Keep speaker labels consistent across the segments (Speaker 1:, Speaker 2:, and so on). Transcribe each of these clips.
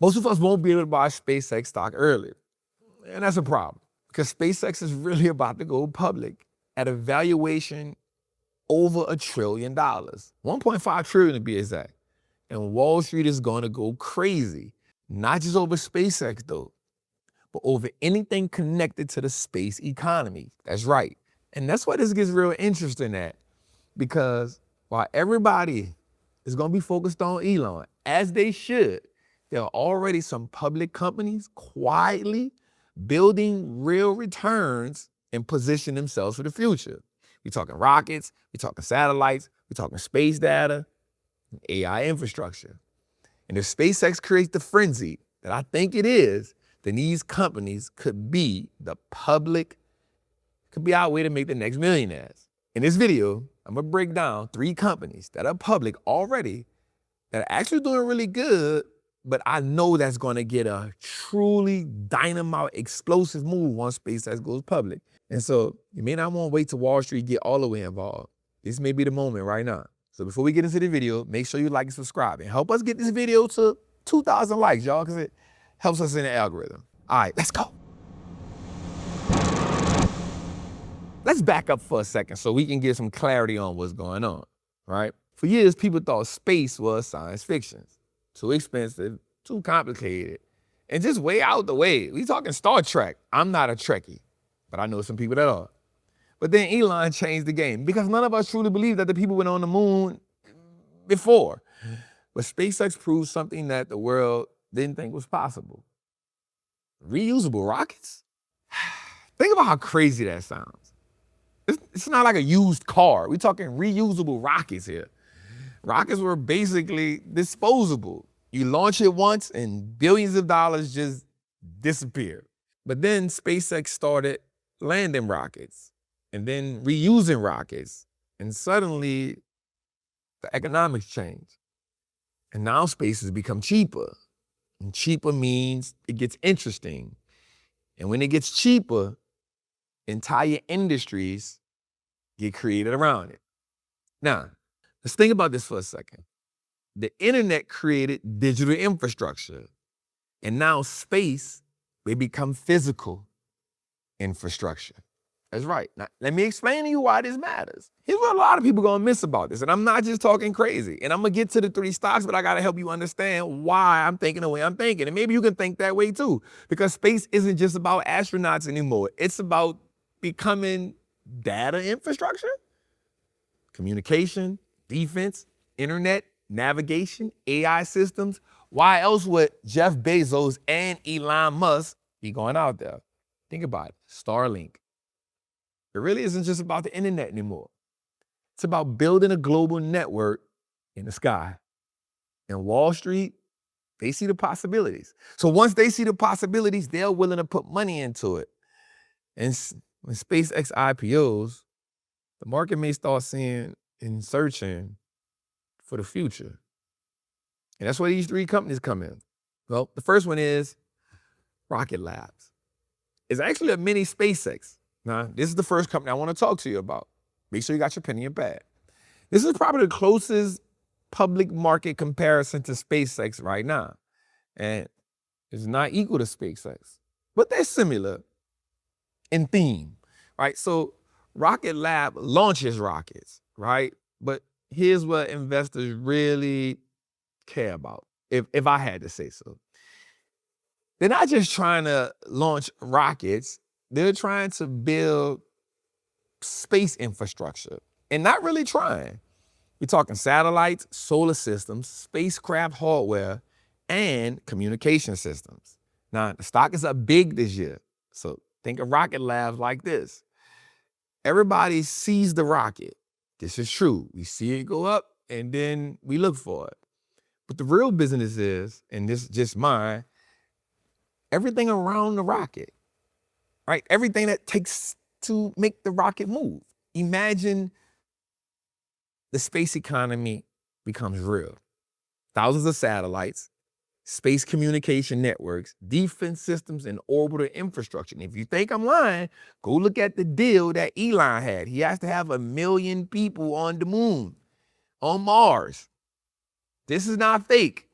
Speaker 1: Most of us won't be able to buy SpaceX stock early. And that's a problem because SpaceX is really about to go public at a valuation over $1 trillion, 1.5 trillion to be exact. And Wall Street is going to go crazy, not just over SpaceX though, but over anything connected to the space economy. That's right. And that's why this gets real interesting at, because while everybody is going to be focused on Elon, as they should, there are already some public companies quietly building real returns and position themselves for the future. We're talking rockets, we're talking satellites, we're talking space data, AI infrastructure. And if SpaceX creates the frenzy that I think it is, then these companies could be our way to make the next millionaires. In this video, I'm gonna break down 3 companies that are public already that are actually doing really good, but I know that's gonna get a truly dynamite, explosive move once SpaceX goes public. And so you may not wanna wait till Wall Street get all the way involved. This may be the moment right now. So before we get into the video, make sure you like and subscribe and help us get this video to 2,000 likes, y'all, because it helps us in the algorithm. All right, let's go. Let's back up for a second so we can get some clarity on what's going on, right? For years, people thought space was science fiction. Too expensive, too complicated, and just way out the way. We talking Star Trek. I'm not a Trekkie, but I know some people that are. But then Elon changed the game because none of us truly believed that the people went on the moon before. But SpaceX proved something that the world didn't think was possible. Reusable rockets? Think about how crazy that sounds. It's not like a used car. We're talking reusable rockets here. Rockets were basically disposable. You launch it once and billions of dollars just disappear. But then SpaceX started landing rockets and then reusing rockets. And suddenly the economics changed. And now space has become cheaper. And cheaper means it gets interesting. And when it gets cheaper, entire industries get created around it. Now, let's think about this for a second. The internet created digital infrastructure, and now space will become physical infrastructure. That's right. Now, let me explain to you why this matters. Here's what a lot of people gonna miss about this, and I'm not just talking crazy. And I'm gonna get to the 3 stocks, but I gotta help you understand why I'm thinking the way I'm thinking. And maybe you can think that way too, because space isn't just about astronauts anymore. It's about becoming data infrastructure, communication, defense, internet, navigation, AI systems. Why else would Jeff Bezos and Elon Musk be going out there? Think about it. Starlink. It really isn't just about the internet anymore. It's about building a global network in the sky. And Wall Street, they see the possibilities. So once they see the possibilities, they're willing to put money into it. And when SpaceX IPOs, the market may start seeing and searching for the future. And that's where these 3 companies come in. Well, the first one is Rocket Labs. It's actually a mini SpaceX. Now, this is the first company I want to talk to you about. Make sure you got your pen and your pad. This is probably the closest public market comparison to SpaceX right now. And it's not equal to SpaceX, but they're similar in theme, right? So Rocket Lab launches rockets, right? But here's what investors really care about, if I had to say so. They're not just trying to launch rockets, they're trying to build space infrastructure and not really trying. We're talking satellites, solar systems, spacecraft hardware, and communication systems. Now, the stock is up big this year. So think of Rocket Labs like this. Everybody sees the rocket. This is true. We see it go up and then we look for it. But the real business is, and this is just mine, everything around the rocket, right? Everything that takes to make the rocket move. Imagine the space economy becomes real. Thousands of satellites, space communication networks, defense systems, and orbital infrastructure. And if you think I'm lying, go look at the deal that Elon had. He has to have 1 million people on the moon, on Mars. This is not fake.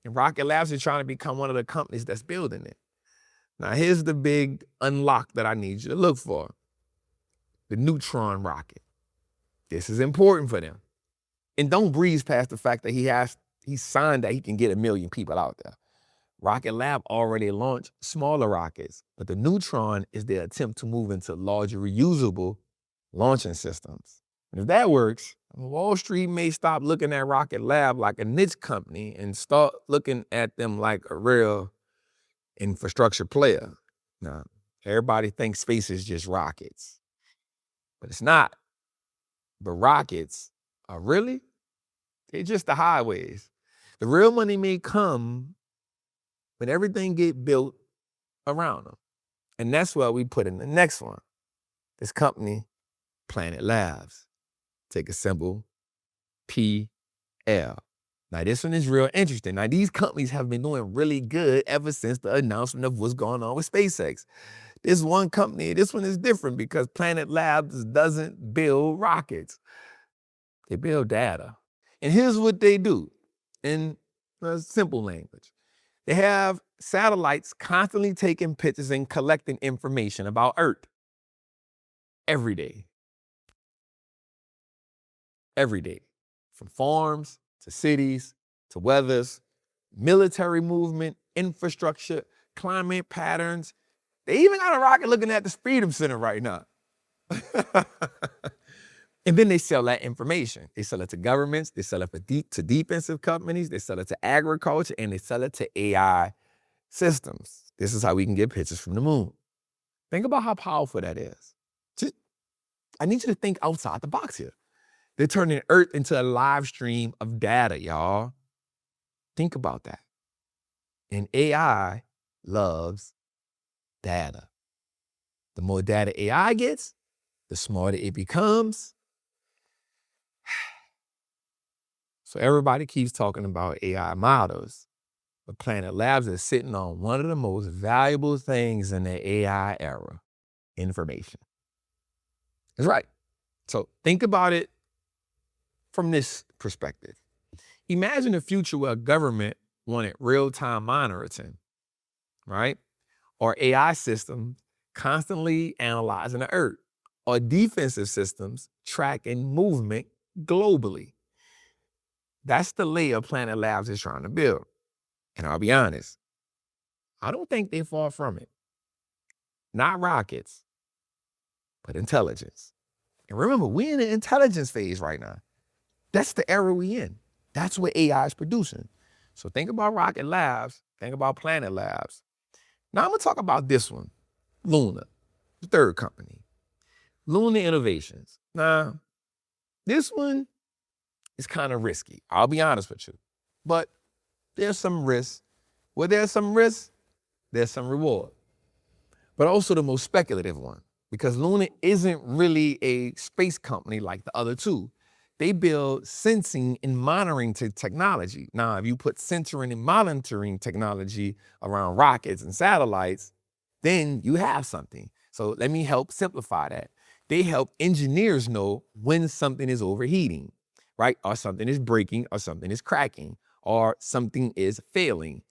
Speaker 1: And Rocket Labs is trying to become one of the companies that's building it. Now, here's the big unlock that I need you to look for. The Neutron rocket. This is important for them. And don't breeze past the fact that he signed that he can get 1 million people out there. Rocket Lab already launched smaller rockets, but the Neutron is their attempt to move into larger reusable launching systems. And if that works, Wall Street may stop looking at Rocket Lab like a niche company and start looking at them like a real infrastructure player. Now, everybody thinks space is just rockets, but it's not. But rockets are they're just the highways. The real money may come when everything get built around them. And that's why we put in the next one. This company, Planet Labs. Take a symbol, PL. Now, this one is real interesting. Now, these companies have been doing really good ever since the announcement of what's going on with SpaceX. This one company, this one is different because Planet Labs doesn't build rockets. They build data. And here's what they do in a simple language. They have satellites constantly taking pictures and collecting information about Earth every day. Every day. From farms to cities to weathers, military movement, infrastructure, climate patterns. They even got a rocket looking at the Freedom Center right now. And then they sell that information. They sell it to governments, they sell it to defensive companies, they sell it to agriculture, and they sell it to AI systems. This is how we can get pictures from the moon. Think about how powerful that is. I need you to think outside the box here. They're turning Earth into a live stream of data, y'all. Think about that. And AI loves data. The more data AI gets, the smarter it becomes. So everybody keeps talking about AI models, but Planet Labs is sitting on one of the most valuable things in the AI era, information. That's right. So think about it from this perspective. Imagine a future where government wanted real-time monitoring, right? Or AI systems constantly analyzing the Earth, or defensive systems tracking movement globally. That's the layer Planet Labs is trying to build. And I'll be honest, I don't think they're far from it. Not rockets, but intelligence. And remember, we're in the intelligence phase right now. That's the era we in. That's what AI is producing. So think about Rocket Labs, think about Planet Labs. Now I'm gonna talk about this one, Luna, the third company. Luna Innovations. Now, this one is kind of risky. I'll be honest with you. But there's some risk. Where there's some risk, there's some reward. But also the most speculative one, because Luna isn't really a space company like the other two. They build sensing and monitoring technology. Now, if you put sensing and monitoring technology around rockets and satellites, then you have something. So let me help simplify that. They help engineers know when something is overheating, right? Or something is breaking, or something is cracking, or something is failing.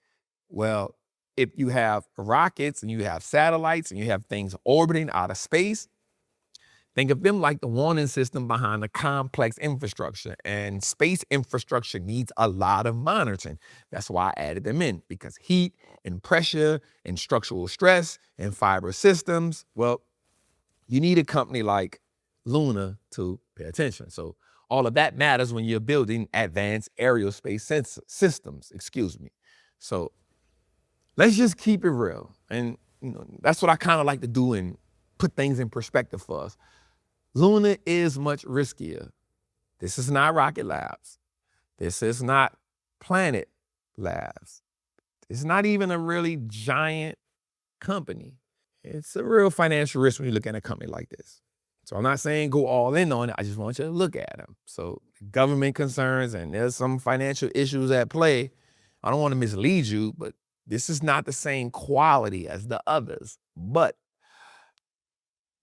Speaker 1: Well, if you have rockets and you have satellites and you have things orbiting out of space, think of them like the warning system behind a complex infrastructure. And space infrastructure needs a lot of monitoring. That's why I added them in, because heat and pressure and structural stress and fiber systems, well, you need a company like Luna to pay attention. So all of that matters when you're building advanced aerospace systems, So let's just keep it real. And that's what I kind of like to do and put things in perspective for us. Luna is much riskier. This is not Rocket Labs. This is not Planet Labs. It's not even a really giant company. It's a real financial risk when you look at a company like this. So I'm not saying go all in on it. I just want you to look at them. So government concerns and there's some financial issues at play. I don't want to mislead you, but this is not the same quality as the others. But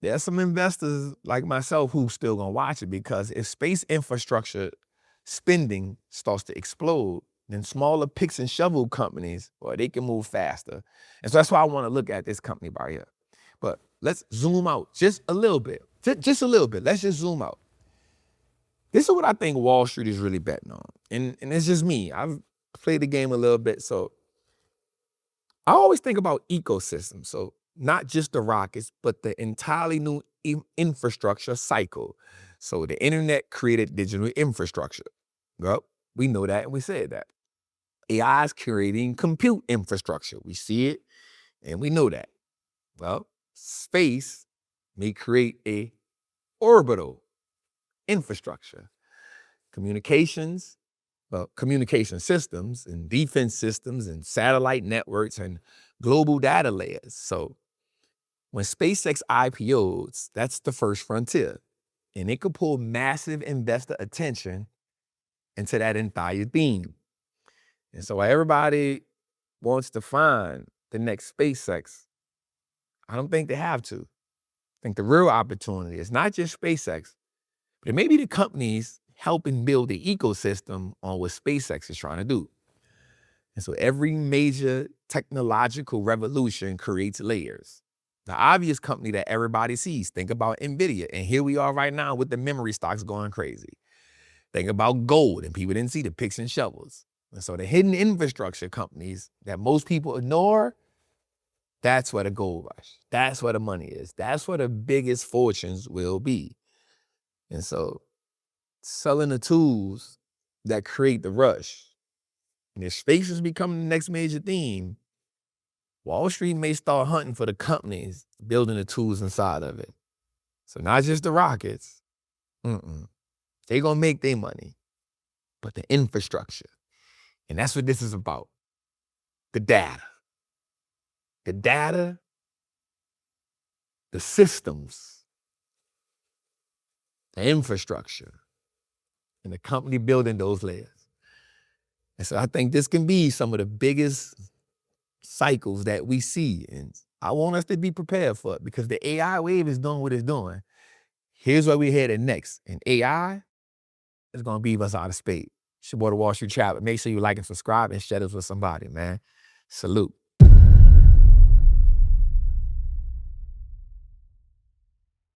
Speaker 1: there's some investors like myself who still gonna watch it, because if space infrastructure spending starts to explode, Then smaller picks and shovel companies, boy, they can move faster. And so that's why I want to look at this company right here. But let's zoom out just a little bit. Just a little bit. Let's just zoom out. This is what I think Wall Street is really betting on. And it's just me. I've played the game a little bit. So I always think about ecosystems. So not just the rockets, but the entirely new infrastructure cycle. So the internet created digital infrastructure. Well, we know that and we said that. AI is creating compute infrastructure. We see it and we know that. Well, space may create a orbital infrastructure. Communication systems and defense systems and satellite networks and global data layers. So when SpaceX IPOs, that's the first frontier. And it could pull massive investor attention into that entire theme. And so while everybody wants to find the next SpaceX, I don't think they have to. I think the real opportunity is not just SpaceX, but it may be the companies helping build the ecosystem on what SpaceX is trying to do. And so every major technological revolution creates layers. The obvious company that everybody sees, think about NVIDIA. And here we are right now with the memory stocks going crazy. Think about gold, and people didn't see the picks and shovels. And so the hidden infrastructure companies that most people ignore, that's where the gold rush. That's where the money is. That's where the biggest fortunes will be. And so selling the tools that create the rush. And if space is becoming the next major theme, Wall Street may start hunting for the companies building the tools inside of it. So not just the rockets. They're going to make their money, but the infrastructure. And that's what this is about. The data. The data, the systems, the infrastructure, and the company building those layers. And so I think this can be some of the biggest cycles that we see. And I want us to be prepared for it because the AI wave is doing what it's doing. Here's where we're headed next. And AI is going to beat us out of space. It's your boy, the Wall Street Trapper. Make sure you like and subscribe and share this with somebody, man. Salute.